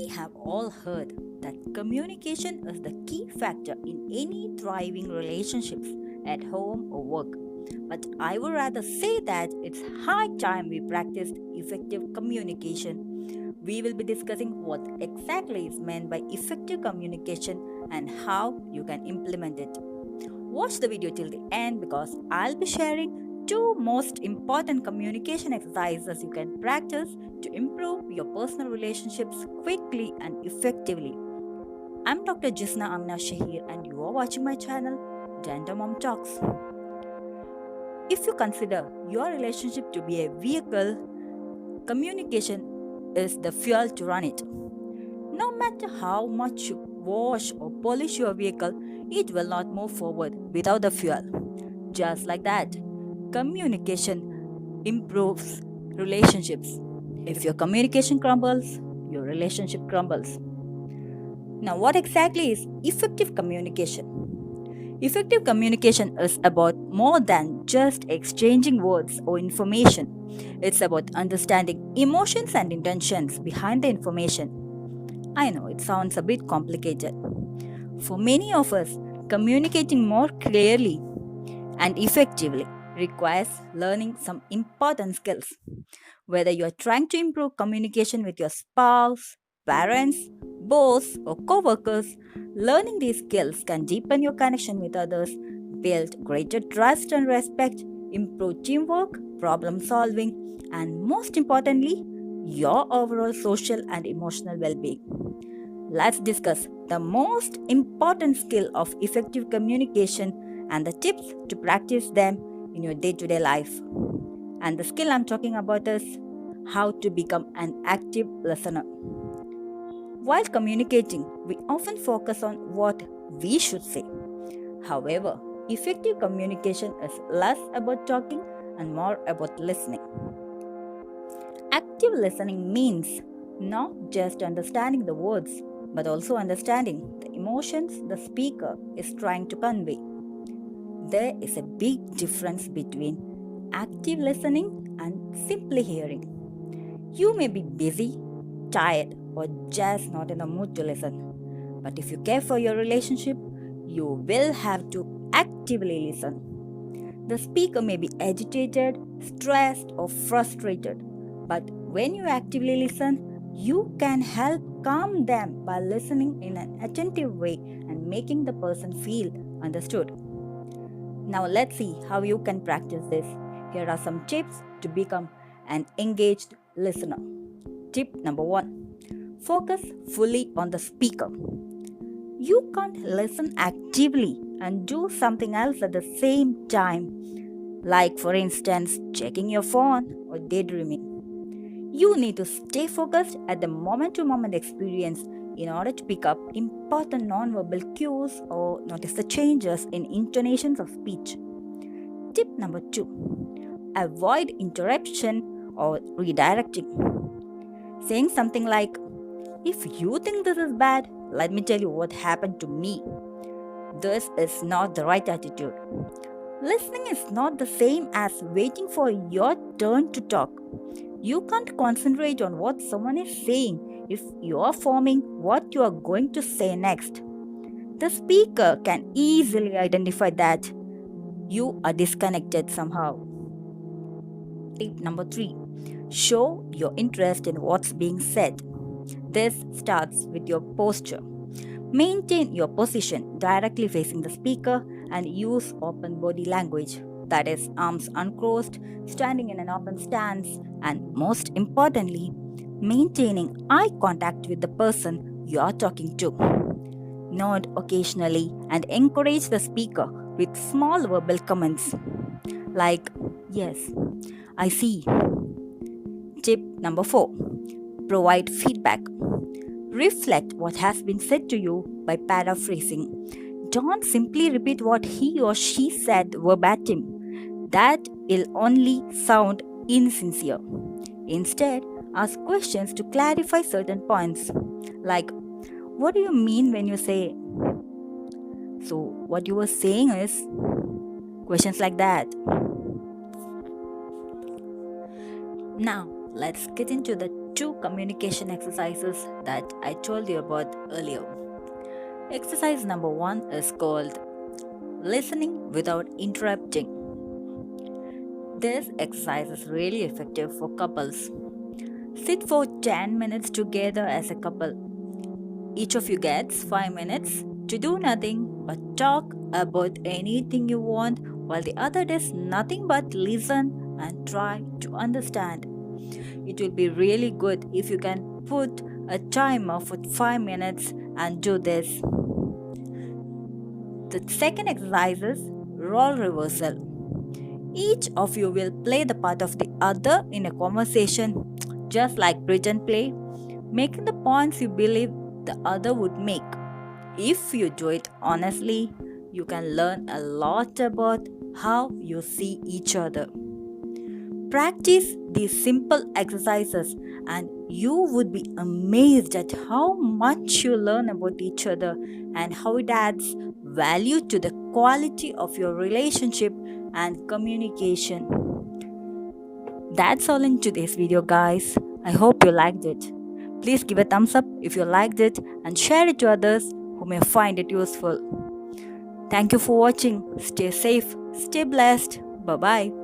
We have all heard that communication is the key factor in any thriving relationships at home or work. But I would rather say that it's high time we practiced effective communication. We will be discussing what exactly is meant by effective communication and how you can implement it. Watch the video till the end because I'll be sharing two most important communication exercises you can practice to improve your personal relationships quickly and effectively. I'm Dr. Jisna Amna Shahir and you are watching my channel, Gender Mom Talks. If you consider your relationship to be a vehicle, communication is the fuel to run it. No matter how much you wash or polish your vehicle, it will not move forward without the fuel. Just like that, communication improves relationships. If your communication crumbles, your relationship crumbles. Now, what exactly is effective communication? Effective communication is about more than just exchanging words or information. It's about understanding emotions and intentions behind the information. I know it sounds a bit complicated. For many of us, communicating more clearly and effectively requires learning some important skills. Whether you are trying to improve communication with your spouse, parents, boss, or co workers, learning these skills can deepen your connection with others, build greater trust and respect, improve teamwork, problem solving, and most importantly, your overall social and emotional well being. Let's discuss the most important skill of effective communication and the tips to practice them in your day to day life. And the skill I'm talking about is how to become an active listener. While communicating, we often focus on what we should say. However, effective communication is less about talking and more about listening. Active listening means not just understanding the words, but also understanding the emotions the speaker is trying to convey. There is a big difference between active listening and simply hearing. You may be busy, tired, or just not in the mood to listen. But if you care for your relationship, you will have to actively listen. The speaker may be agitated, stressed, or frustrated, but when you actively listen, you can help calm them by listening in an attentive way and making the person feel understood. Now, let's see how you can practice this. Here are some tips to become an engaged listener. Tip number 1: focus fully on the speaker. You can't listen actively and do something else at the same time, like, for instance, checking your phone or daydreaming. You need to stay focused at the moment to moment experience in order to pick up important nonverbal cues or notice the changes in intonations of speech. Tip number 2: avoid interruption or redirecting. Saying something like, "If you think this is bad, let me tell you what happened to me." This is not the right attitude. Listening is not the same as waiting for your turn to talk. You can't concentrate on what someone is saying if you are forming what you are going to say next. The speaker can easily identify that you are disconnected somehow. Tip number 3: show your interest in what's being said. This starts with your posture. Maintain your position directly facing the speaker and use open body language, that is, arms uncrossed, standing in an open stance, and most importantly, maintaining eye contact with the person you are talking to. Nod occasionally and encourage the speaker with small verbal comments like, "Yes, I see." Tip number 4: provide feedback. Reflect what has been said to you by paraphrasing. Don't simply repeat what he or she said verbatim. That will only sound insincere. Instead, ask questions to clarify certain points. Like, "What do you mean when you say?" "So, what you were saying is," questions like that. Now, let's get into the two communication exercises that I told you about earlier. Exercise number 1 is called listening without interrupting. This exercise is really effective for couples. Sit for 10 minutes together as a couple. Each of you gets 5 minutes to do nothing but talk about anything you want, while the other does nothing but listen and try to understand. It will be really good if you can put a timer for 5 minutes and do this. The second exercise is role reversal. Each of you will play the part of the other in a conversation, just like pretend play, making the points you believe the other would make. If you do it honestly, you can learn a lot about how you see each other. Practice these simple exercises, and you would be amazed at how much you learn about each other and how it adds value to the quality of your relationship and communication. That's all in today's video, guys. I hope you liked it. Please give a thumbs up if you liked it and share it to others who may find it useful. Thank you for watching. Stay safe, stay blessed. Bye bye.